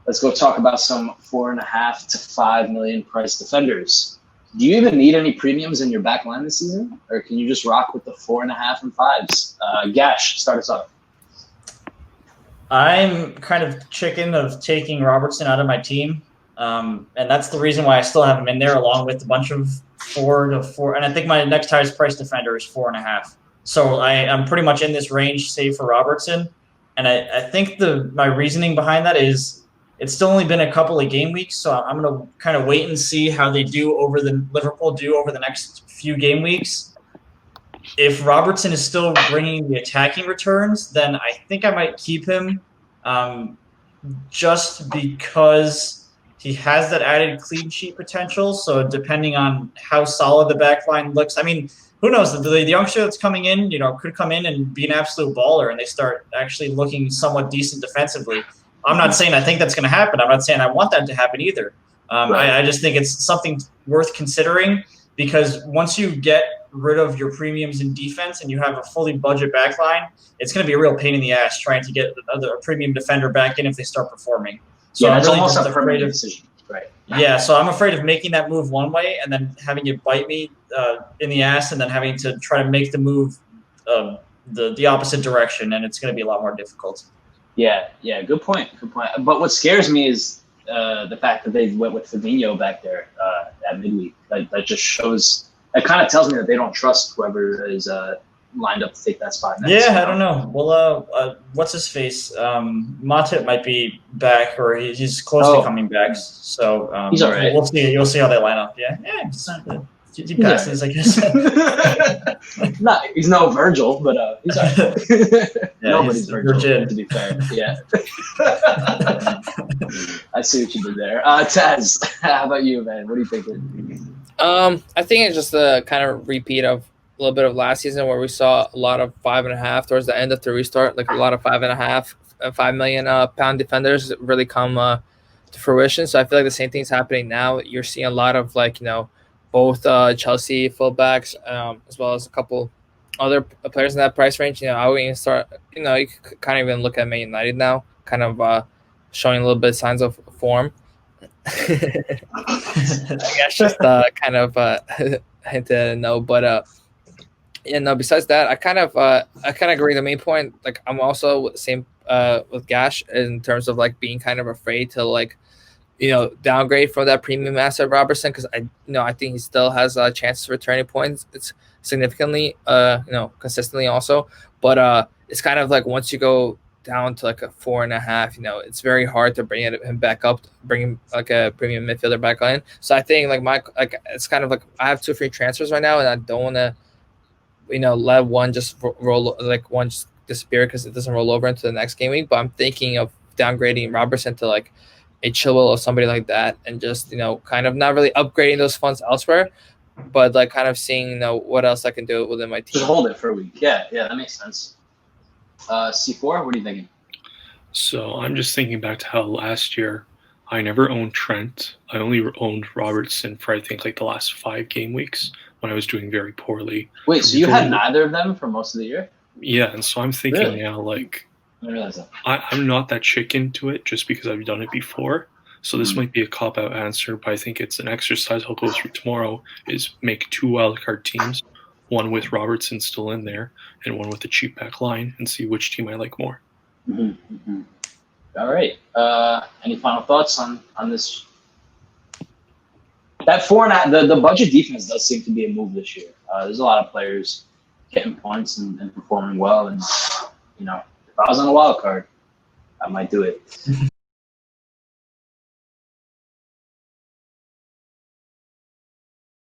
let's go talk about some 4.5 to 5 million price defenders. Do you even need any premiums in your back line this season, or can you just rock with the 4.5 and 5s? Gash, start us off. I'm kind of chicken of taking Robertson out of my team, and that's the reason why I still have him in there, along with a bunch of 4 to 4. And I think my next highest price defender is 4.5. So I'm pretty much in this range, save for Robertson. And I think my reasoning behind that is it's still only been a couple of game weeks, so I'm going to kind of wait and see how they do Liverpool do over the next few game weeks. If Robertson is still bringing the attacking returns, then I think I might keep him, just because he has that added clean sheet potential. So depending on how solid the back line looks, I mean, who knows? The youngster that's coming in, could come in and be an absolute baller, and they start actually looking somewhat decent defensively. I'm not saying I think that's going to happen. I'm not saying I want that to happen either. Right. I just think it's something worth considering, because once you get rid of your premiums in defense and you have a fully budget backline, it's going to be a real pain in the ass trying to get a premium defender back in if they start performing. So that's I'm really almost just a afraid permanent of decision. Right. Yeah, so I'm afraid of making that move one way and then having it bite me in the ass, and then having to try to make the move the opposite direction, and it's going to be a lot more difficult. Yeah, good point. But what scares me is the fact that they went with Fabinho back there at midweek. That just shows. It kind of tells me that they don't trust whoever is lined up to take that spot next. Yeah, I don't know. Well, what's his face? Matip might be back, or he's close to coming back. So he's all right. We'll see. You'll see how they line up. Yeah, it's not good. He passes, I guess. He's no Virgil, but he's all right. Yeah, Nobody's Virgil, to be fair. Yeah. I see what you did there. Tazz, how about you, man? What are you thinking? I think it's just a kind of repeat of a little bit of last season, where we saw a lot of 5.5 towards the end of the restart, like a lot of 5.5, 5 million pound defenders really come to fruition. So I feel like the same thing's happening now. You're seeing a lot of both Chelsea fullbacks, as well as a couple other players in that price range. I would even start. You kind of even look at Man United now, kind of showing a little bit of signs of form. I guess just kind of hinted no, but besides that, I kind of agree. The main point, I'm also same with Gash in terms of being kind of afraid to downgrade from that premium asset Robertson, because I think he still has chances for turning points. It's significantly, consistently also, but it's kind of once you go down to a 4.5, it's very hard to bring him back up, bring him a premium midfielder back in. So I think it's kind of I have 2 free transfers right now, and I don't want to let one just roll, one just disappear because it doesn't roll over into the next game week. But I'm thinking of downgrading Robertson to a Chilwell or somebody like that, and just kind of not really upgrading those funds elsewhere, but kind of seeing what else I can do within my team. Just hold it for a week. Yeah, that makes sense. C4, what are you thinking? So I'm just thinking back to how last year I never owned Trent. I only owned Robertson for I think the last 5 game weeks when I was doing very poorly. Wait, so you had neither of them for most of the year? Yeah, and so I'm thinking Really? now I realize that. I'm not that chicken to it just because I've done it before. So this might be a cop-out answer, but I think it's an exercise I'll go through tomorrow, is make 2 wildcard teams, one with Robertson still in there and one with the cheap back line, and see which team I like more. Mm-hmm. All right. Any final thoughts on this? That 4.5, the budget defense does seem to be a move this year. There's a lot of players getting points and performing well, and if I was on a wild card, I might do it.